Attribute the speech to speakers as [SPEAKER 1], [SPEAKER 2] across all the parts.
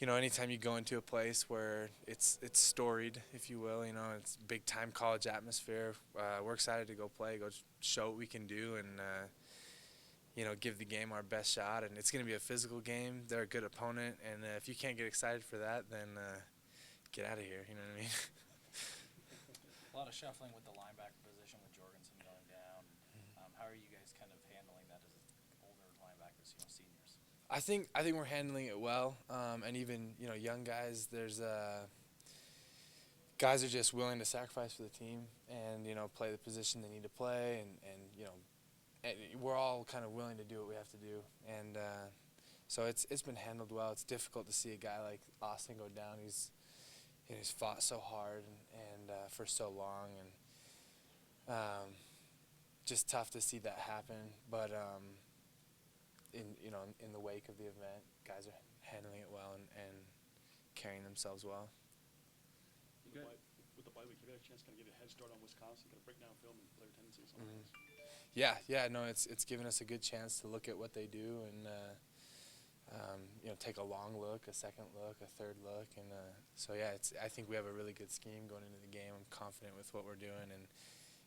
[SPEAKER 1] You know, anytime you go into a place where it's storied, if you will, you know, it's big time college atmosphere. We're excited to go play, go show what we can do, and you know, give the game our best shot. And it's going to be a physical game. They're a good opponent, and if you can't get excited for that, then get out of here. You know what I mean?
[SPEAKER 2] A lot of shuffling with the linebacker position with Jorgensen going down. How are you guys kind of handling that as older linebackers, seniors?
[SPEAKER 1] I think we're handling it well, and even young guys. There's guys are just willing to sacrifice for the team and play the position they need to play, and we're all kind of willing to do what we have to do, and so it's been handled well. It's difficult to see a guy like Austin go down. He's fought so hard and for so long, and just tough to see that happen. But in the wake of the event, guys are handling it well and carrying themselves well.
[SPEAKER 3] You got with the bye week, you had a chance to kind of get a head start on Wisconsin, kind of break down film and player tendencies.
[SPEAKER 1] Yeah, no, it's given us a good chance to look at what they do and take a long look, a second look, a third look, and so yeah, I think we have a really good scheme going into the game. I'm confident with what we're doing,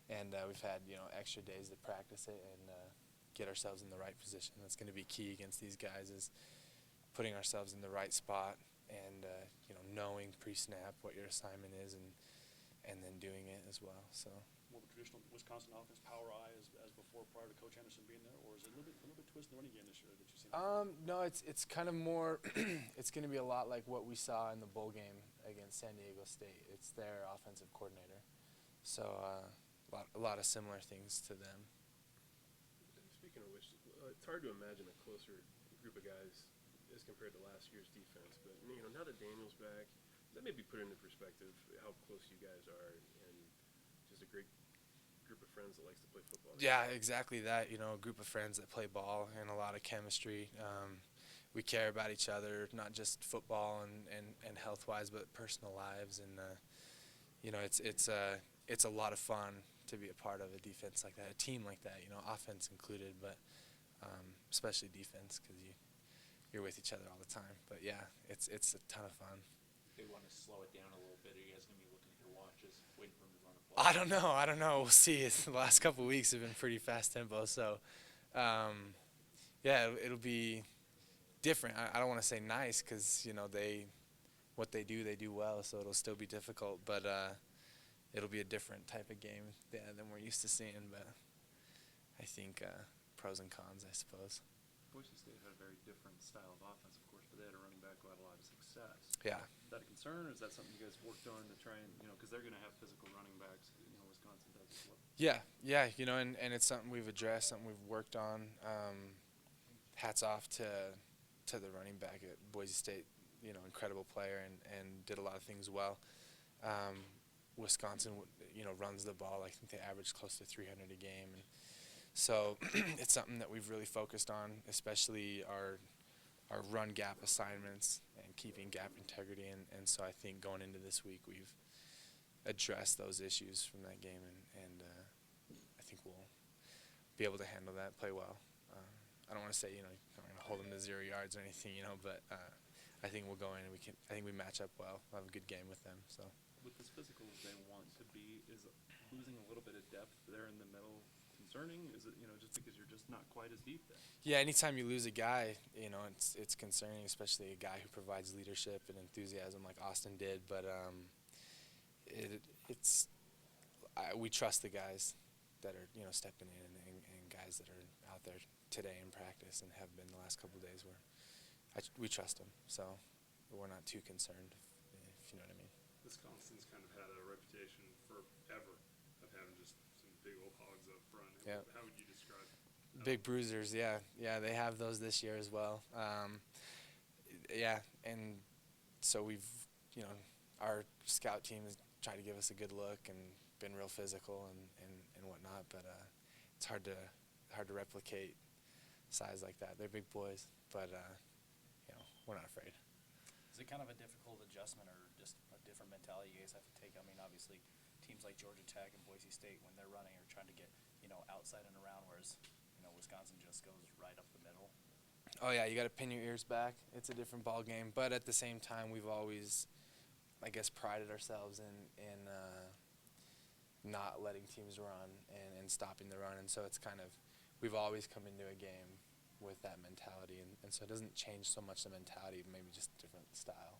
[SPEAKER 1] and we've had extra days to practice it and get ourselves in the right position. That's going to be key against these guys, is putting ourselves in the right spot and knowing pre-snap what your assignment is and then doing it as well. So.
[SPEAKER 3] More of a traditional Wisconsin offense, power eye as before prior to Coach Anderson being there, or is it a little bit twist in the running game this year that you've seen?
[SPEAKER 1] No, it's kind of more. It's going to be a lot like what we saw in the bowl game against San Diego State. It's their offensive coordinator, so a lot of similar things to them.
[SPEAKER 4] Speaking of which, it's hard to imagine a closer group of guys as compared to last year's defense. But now that Daniel's back, that maybe put into perspective how close you guys are, and just a great group of friends that likes to play football.
[SPEAKER 1] Yeah, exactly that. A group of friends that play ball and a lot of chemistry. We care about each other, not just football and health-wise, but personal lives. And it's a lot of fun to be a part of a defense like that, a team like that. Offense included, but especially defense, because you're with each other all the time. But yeah, it's a ton of fun.
[SPEAKER 5] They want to slow it down a little bit. Are you guys going to be looking at your watches, waiting for them to run a play?
[SPEAKER 1] I don't know. We'll see. The last couple of weeks have been pretty fast tempo, so yeah, it'll be different. I don't want to say nice, because what they do well, so it'll still be difficult, but it'll be a different type of game than we're used to seeing. But I think pros and cons, I suppose.
[SPEAKER 5] Boise State had a very different style of offense, of course, but they had a running back who had a lot of success.
[SPEAKER 1] Yeah.
[SPEAKER 5] Is that a concern, or is that something you guys worked on to try and, because they're going to have physical running backs, Wisconsin does as well?
[SPEAKER 1] Yeah, and it's something we've addressed, something we've worked on. Hats off to the running back at Boise State, incredible player and did a lot of things well. Wisconsin, runs the ball. I think they average close to 300 a game. And so it's something that we've really focused on, especially our run gap assignments and keeping gap integrity. And so I think going into this week, we've addressed those issues from that game, and I think we'll be able to handle that, play well. I don't want to say, we're going to hold them to 0 yards or anything, but I think we'll go in and I think we match up well. We'll have a good game with them. So.
[SPEAKER 5] With as physical as they want to be, is losing a little bit of depth there in the middle concerning? Is it, just because you're just not quite as deep there?
[SPEAKER 1] Yeah, anytime you lose a guy, it's concerning, especially a guy who provides leadership and enthusiasm like Austin did. But we trust the guys that are stepping in and guys that are out there today in practice and have been the last couple of days. We trust them, so we're not too concerned, if you know what I mean.
[SPEAKER 6] Wisconsin's kind of had a reputation forever of having just some big old hogs up front.
[SPEAKER 1] Yeah.
[SPEAKER 6] How would you describe that?
[SPEAKER 1] Big bruisers, yeah, they have those this year as well. Yeah, and so we've, our scout team has tried to give us a good look and been real physical and whatnot, but it's hard to replicate size like that. They're big boys, but we're not afraid.
[SPEAKER 2] Is it kind of a difficult adjustment or just a different mentality you guys have to take? I mean, obviously, teams like Georgia Tech and Boise State, when they're running, are trying to get, outside and around, whereas, Wisconsin just just goes right up the middle.
[SPEAKER 1] Oh yeah, you got to pin your ears back. It's a different ball game, but at the same time, we've always, I guess, prided ourselves in not letting teams run and stopping the run, and so it's kind of, we've always come into a game with that mentality, and so it doesn't change so much the mentality, maybe just different style.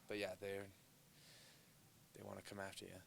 [SPEAKER 1] But yeah, they want to come after you.